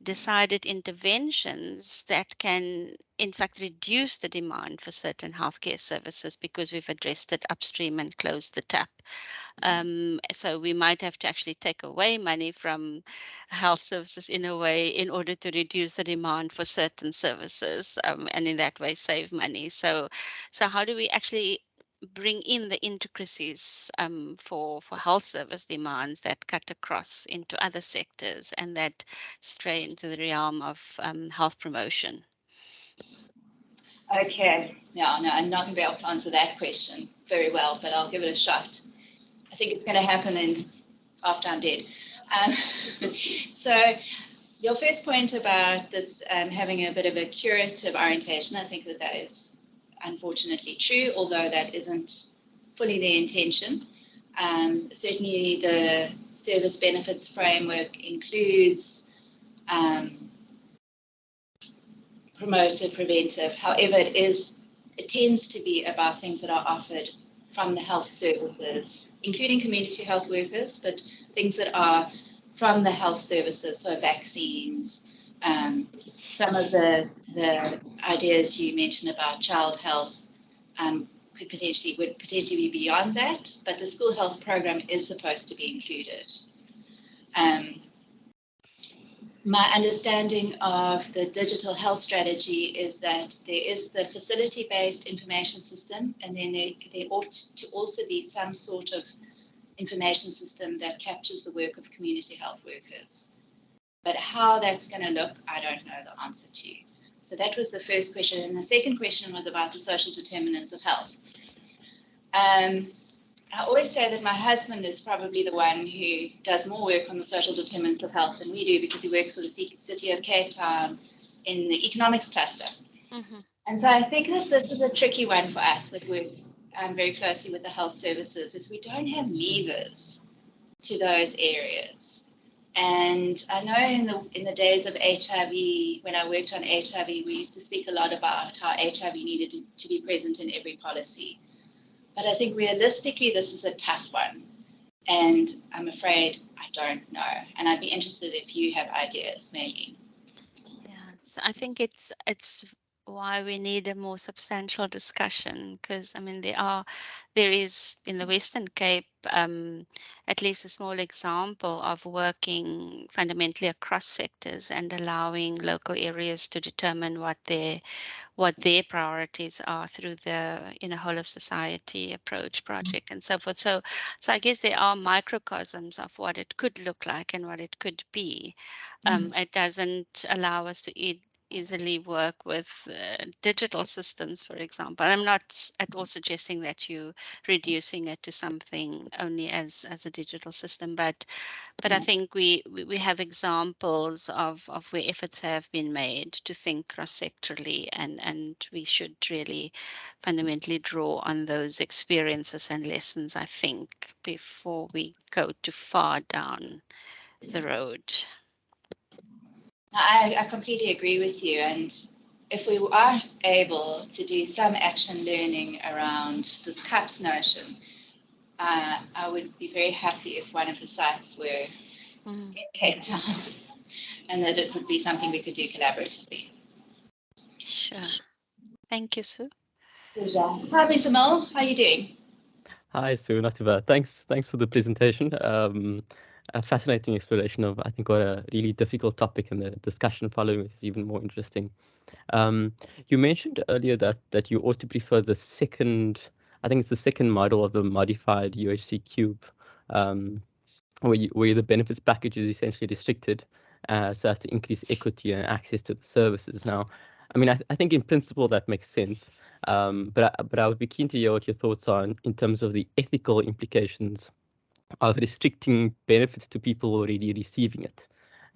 decided interventions that can, in fact, reduce the demand for certain healthcare services because we've addressed it upstream and closed the tap. So we might have to actually take away money from health services in a way in order to reduce the demand for certain services, and in that way save money. So how do we actually bring in the intricacies for health service demands that cut across into other sectors and that stray into the realm of health promotion? Okay, yeah, no, I'm not going to be able to answer that question very well, but I'll give it a shot. I think it's going to happen after I'm dead. So your first point about this having a bit of a curative orientation, I think that is unfortunately true, although that isn't fully the intention. Certainly the service benefits framework includes promotive, preventive. However, it tends to be about things that are offered from the health services, including community health workers, but things that are from the health services, so vaccines. Some of the ideas you mentioned about child health would potentially be beyond that, but the school health program is supposed to be included. My understanding of the digital health strategy is that there is the facility-based information system, and then there ought to also be some sort of information system that captures the work of community health workers. But how that's going to look, I don't know the answer to. So that was the first question. And the second question was about the social determinants of health. I always say that my husband is probably the one who does more work on the social determinants of health than we do, because he works for the city of Cape Town in the economics cluster. Mm-hmm. And so I think that this is a tricky one for us that work very closely with the health services, is we don't have levers to those areas. And I know in the days of HIV, when I worked on HIV, we used to speak a lot about how HIV needed to be present in every policy. But I think realistically, this is a tough one. And I'm afraid I don't know. And I'd be interested if you have ideas, Mayleen. Yeah, so I think it's why we need a more substantial discussion, because I mean there is in the Western Cape at least a small example of working fundamentally across sectors and allowing local areas to determine what their priorities are through the whole of society approach project and so forth. So I guess there are microcosms of what it could look like and what it could be. It doesn't allow us to easily work with digital systems, for example. I'm not at all suggesting that you reducing it to something only as a digital system, but I think we have examples of where efforts have been made to think cross-sectorally, and we should really fundamentally draw on those experiences and lessons, I think, before we go too far down the road. I completely agree with you. And if we are able to do some action learning around this CUPS notion, I would be very happy if one of the sites were in Cape Town, and that it would be something we could do collaboratively. Sure. Thank you, Sue. Hi, Mr. Mill. How are you doing? Hi, Sue. Not too bad. Thanks for the presentation. A fascinating exploration of, I think, what a really difficult topic, and the discussion following is even more interesting. You mentioned earlier that you ought to prefer the second, I think it's the second model of the modified UHC cube, where the benefits package is essentially restricted so as to increase equity and access to the services. Now, I mean, I think in principle that makes sense, but I would be keen to hear what your thoughts are in terms of the ethical implications of restricting benefits to people already receiving it.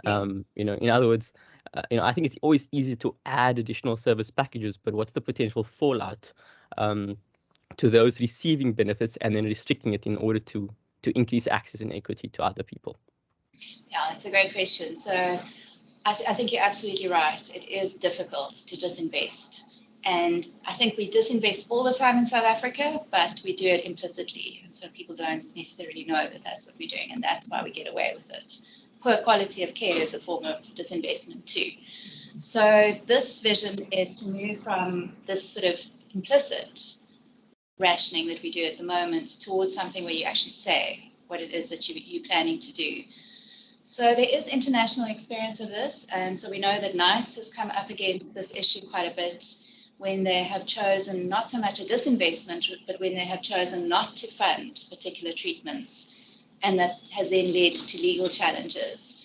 In other words, I think it's always easy to add additional service packages, but what's the potential fallout to those receiving benefits and then restricting it in order to increase access and equity to other people? Yeah, that's a great question. So I think you're absolutely right. It is difficult to disinvest. And I think we disinvest all the time in South Africa, but we do it implicitly. And so people don't necessarily know that that's what we're doing, and that's why we get away with it. poor quality of care is a form of disinvestment too. So this vision is to move from this sort of implicit rationing that we do at the moment towards something where you actually say what it is that you're planning to do. So there is international experience of this, and so we know that NICE has come up against this issue quite a bit when they have chosen not so much a disinvestment, but when they have chosen not to fund particular treatments, and that has then led to legal challenges.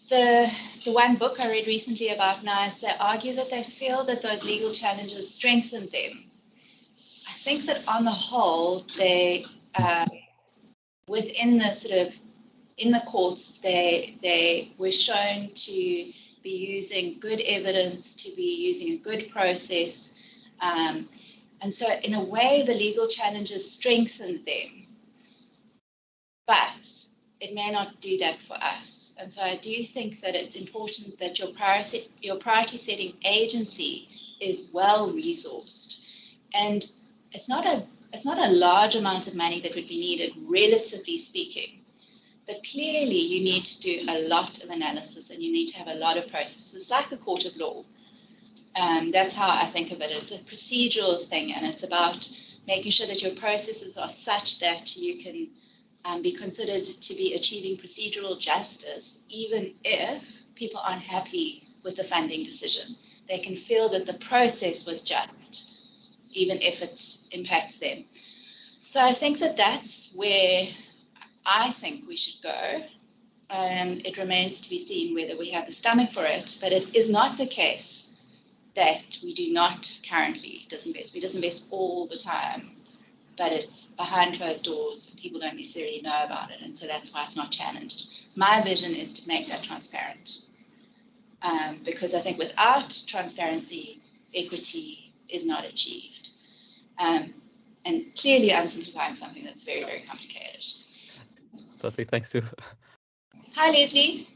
The one book I read recently about NICE, they argue that they feel that those legal challenges strengthen them. I think that on the whole, they, within the sort of, in the courts, they were shown to be using good evidence, to be using a good process. And so in a way, the legal challenges strengthened them. But it may not do that for us. And so I do think that it's important that your priority setting agency is well resourced. And it's not a large amount of money that would be needed, relatively speaking. But clearly you need to do a lot of analysis and you need to have a lot of processes. It's like a court of law. That's how I think of it. It's a procedural thing, and it's about making sure that your processes are such that you can be considered to be achieving procedural justice, even if people aren't happy with the funding decision. They can feel that the process was just, even if it impacts them. So I think that that's where I think we should go. It remains to be seen whether we have the stomach for it, but it is not the case that we do not currently disinvest. We disinvest all the time, but it's behind closed doors and people don't necessarily know about it, and so that's why it's not challenged. My vision is to make that transparent, because I think without transparency, equity is not achieved. And clearly I'm simplifying something that's very, very complicated. Perfect, thanks Sue. Hi, Leslie.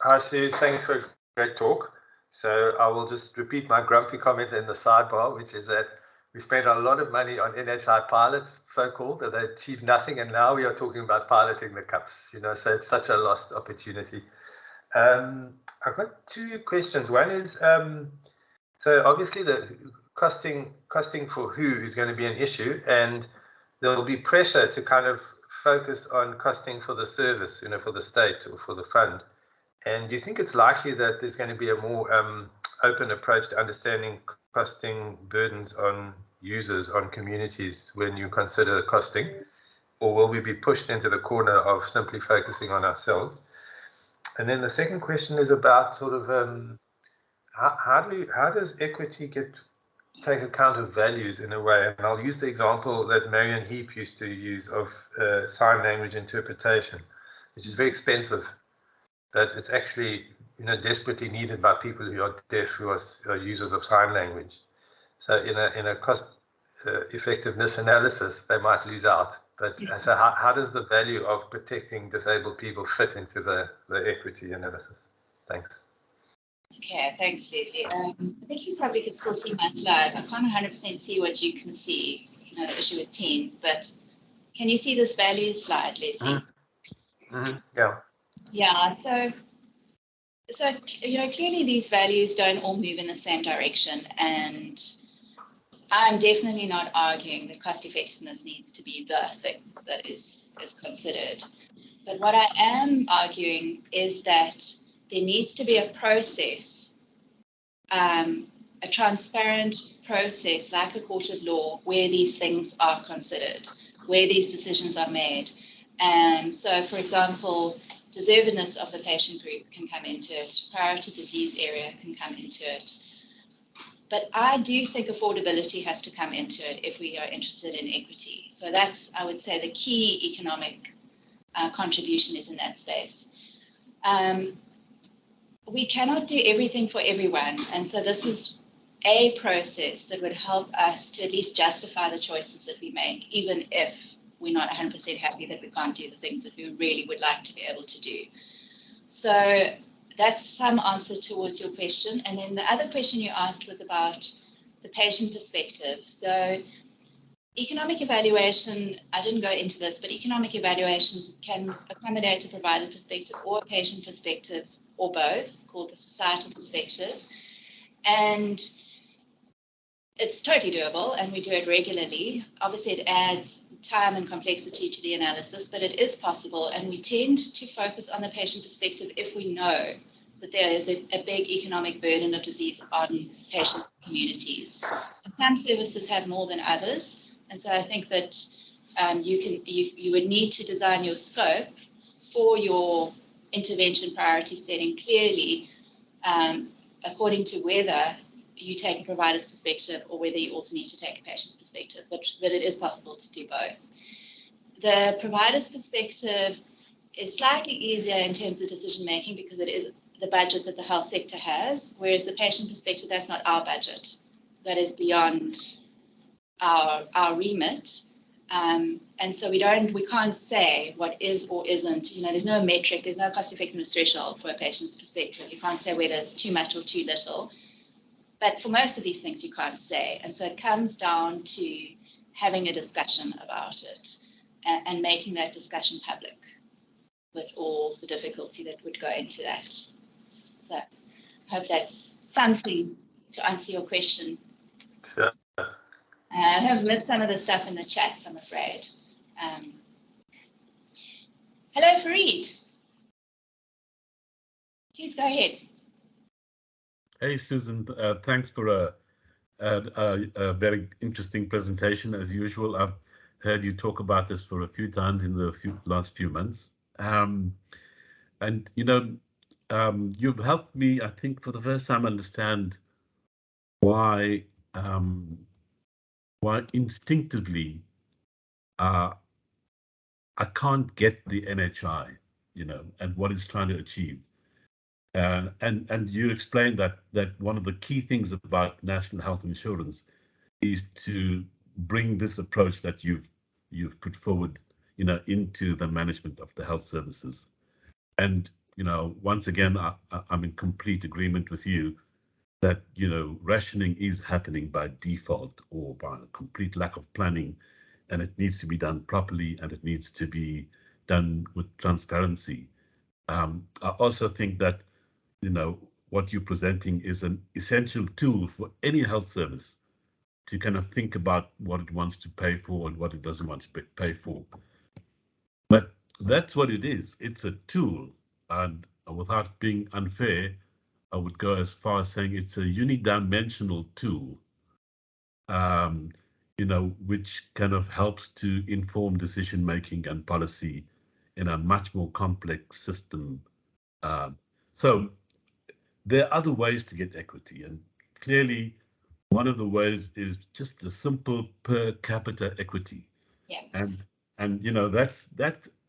Hi, Sue. Thanks for a great talk. So I will just repeat my grumpy comment in the sidebar, which is that we spent a lot of money on NHI pilots, so-called, that they achieved nothing, and now we are talking about piloting the cups, so it's such a lost opportunity. I've got two questions. One is, so obviously the costing for who is going to be an issue, and there will be pressure to kind of focus on costing for the service, for the state or for the fund. And do you think it's likely that there's going to be a more open approach to understanding costing burdens on users, on communities, when you consider costing? Or will we be pushed into the corner of simply focusing on ourselves? And then the second question is about sort of how does equity take account of values in a way? And I'll use the example that Marion Heap used to use of sign language interpretation, which is very expensive, but it's actually desperately needed by people who are deaf, who are users of sign language. So in a cost effectiveness analysis, they might lose out. But so how does the value of protecting disabled people fit into the equity analysis? Thanks. Okay, thanks, Leslie. I think you probably could still see my slides. I can't 100% see what you can see, the issue with Teams, but can you see this values slide, Leslie? Yeah. Yeah, so clearly these values don't all move in the same direction, and I'm definitely not arguing that cost effectiveness needs to be the thing that is considered. But what I am arguing is that there needs to be a process, a transparent process like a court of law, where these things are considered, where these decisions are made. And so, for example, deservedness of the patient group can come into it, priority disease area can come into it. But I do think affordability has to come into it if we are interested in equity. So that's, I would say, the key economic contribution is in that space. We cannot do everything for everyone. And so this is a process that would help us to at least justify the choices that we make, even if we're not 100% happy that we can't do the things that we really would like to be able to do. So that's some answer towards your question. And then the other question you asked was about the patient perspective. So economic evaluation, I didn't go into this, but economic evaluation can accommodate a provider perspective or a patient perspective or both, called the societal perspective. And it's totally doable, and we do it regularly. Obviously, it adds time and complexity to the analysis, but it is possible, and we tend to focus on the patient perspective if we know that there is a big economic burden of disease on patients and communities. So some services have more than others, and so I think that you would need to design your scope for your intervention priority setting clearly according to whether you take a provider's perspective or whether you also need to take a patient's perspective, but it is possible to do both. The provider's perspective is slightly easier in terms of decision making because it is the budget that the health sector has, whereas the patient perspective, that's not our budget. That is beyond our remit. And so we can't say what is or isn't, there's no metric, there's no cost effectiveness threshold for a patient's perspective. You can't say whether it's too much or too little. But for most of these things, you can't say. And so it comes down to having a discussion about it and making that discussion public with all the difficulty that would go into that. So I hope that's something to answer your question. Sure. I have missed some of the stuff in the chat, I'm afraid. Hello, Fareed. Please go ahead. Hey, Susan, thanks for a very interesting presentation. As usual, I've heard you talk about this for a few times in the last few months. And, you've helped me, I think, for the first time understand why instinctively I can't get the NHI, and what it's trying to achieve. And you explained that one of the key things about national health insurance is to bring this approach that you've put forward, into the management of the health services. And once again, I'm in complete agreement with you that rationing is happening by default or by a complete lack of planning, and it needs to be done properly, and it needs to be done with transparency. I also think that what you're presenting is an essential tool for any health service to kind of think about what it wants to pay for and what it doesn't want to pay for. But that's what it is. It's a tool. And without being unfair, I would go as far as saying it's a unidimensional tool, which kind of helps to inform decision making and policy in a much more complex system. So there are other ways to get equity, and clearly one of the ways is just a simple per capita equity. Yeah. And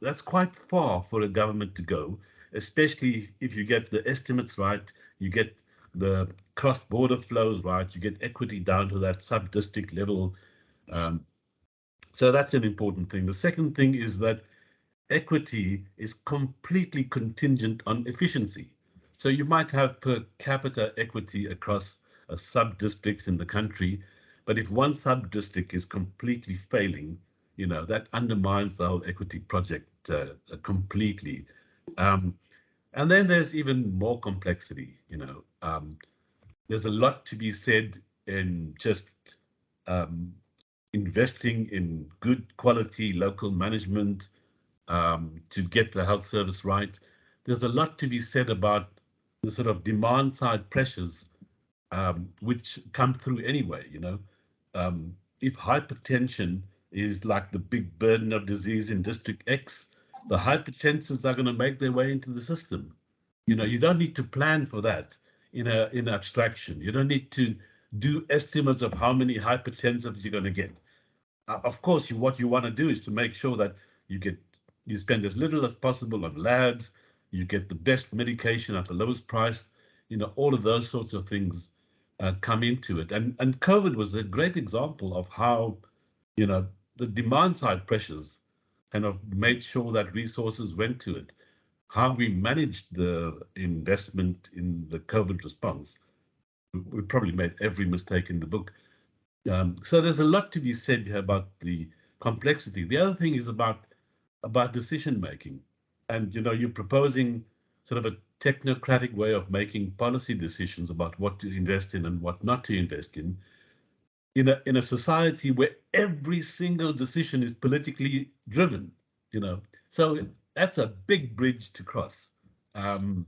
that's quite far for a government to go, especially if you get the estimates right, you get the cross-border flows right, you get equity down to that sub-district level. So that's an important thing. The second thing is that equity is completely contingent on efficiency. So you might have per capita equity across sub-districts in the country, but if one sub-district is completely failing, that undermines the whole equity project completely. And then there's even more complexity. There's a lot to be said in just investing in good quality local management to get the health service right. There's a lot to be said about the sort of demand side pressures which come through anyway. If hypertension is like the big burden of disease in District X, the hypertensives are going to make their way into the system. You don't need to plan for that in abstraction. You don't need to do estimates of how many hypertensives you're going to get. Of course, what you want to do is to make sure that you spend as little as possible on labs, you get the best medication at the lowest price, all of those sorts of things come into it. And COVID was a great example of how, the demand side pressures kind of made sure that resources went to it. How we managed the investment in the COVID response, we probably made every mistake in the book. So there's a lot to be said here about the complexity. The other thing is about decision making, and you're proposing sort of a technocratic way of making policy decisions about what to invest in and what not to invest in a society where every single decision is politically driven. So that's a big bridge to cross. And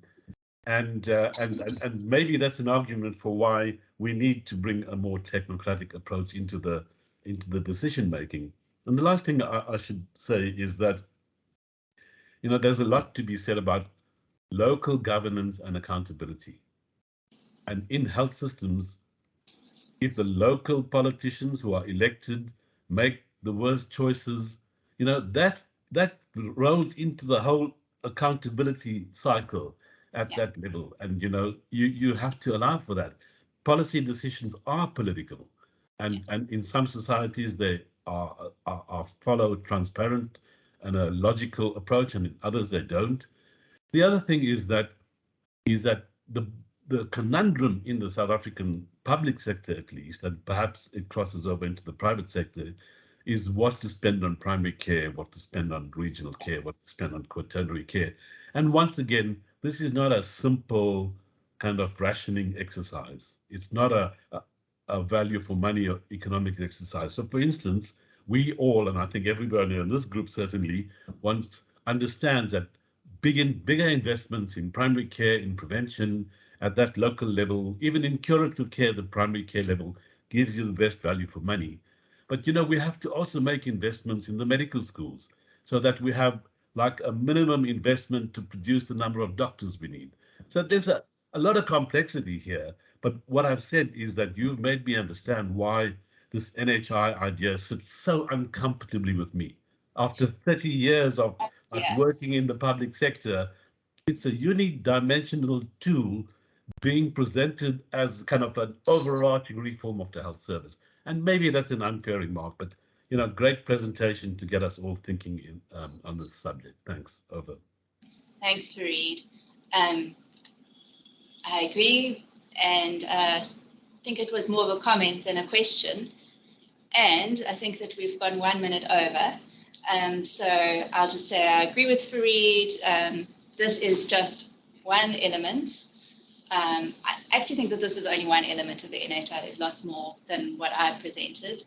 maybe that's an argument for why we need to bring a more technocratic approach into the decision making. And the last thing I should say is that there's a lot to be said about local governance and accountability. And in health systems, if the local politicians who are elected make the worst choices, that rolls into the whole accountability cycle at that level. And you have to allow for that. Policy decisions are political, and in some societies they are follow transparent and a logical approach, and in others they don't. The other thing is that the conundrum in the South African public sector, at least, and perhaps it crosses over into the private sector, is what to spend on primary care, what to spend on regional care, what to spend on quaternary care. And once again, this is not a simple kind of rationing exercise. It's not a value for money or economic exercise. So, for instance, we all, and I think everybody in this group certainly, understands that bigger investments in primary care, in prevention, at that local level, even in curative care, the primary care level gives you the best value for money. But we have to also make investments in the medical schools so that we have like a minimum investment to produce the number of doctors we need. So there's a lot of complexity here. But what I've said is that you've made me understand why this NHI idea sits so uncomfortably with me. After 30 years of working in the public sector, it's a unidimensional tool being presented as kind of an overarching reform of the health service. And maybe that's an unfair remark, but great presentation to get us all thinking on this subject. Thanks. Over. Thanks, Fareed. I agree, and think it was more of a comment than a question. And I think that we've gone 1 minute over. So I'll just say I agree with Fareed. This is just one element. I actually think that this is only one element of the NHI. There's lots more than what I've presented.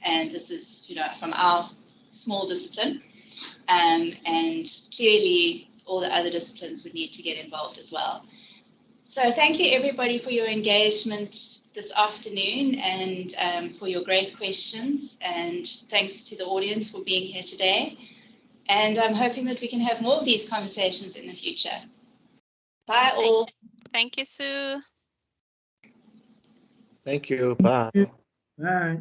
And this is, from our small discipline. And clearly all the other disciplines would need to get involved as well. So thank you everybody for your engagement this afternoon and for your great questions. And thanks to the audience for being here today. And I'm hoping that we can have more of these conversations in the future. Bye all. Thank you, Sue. Thank you. Bye. Bye.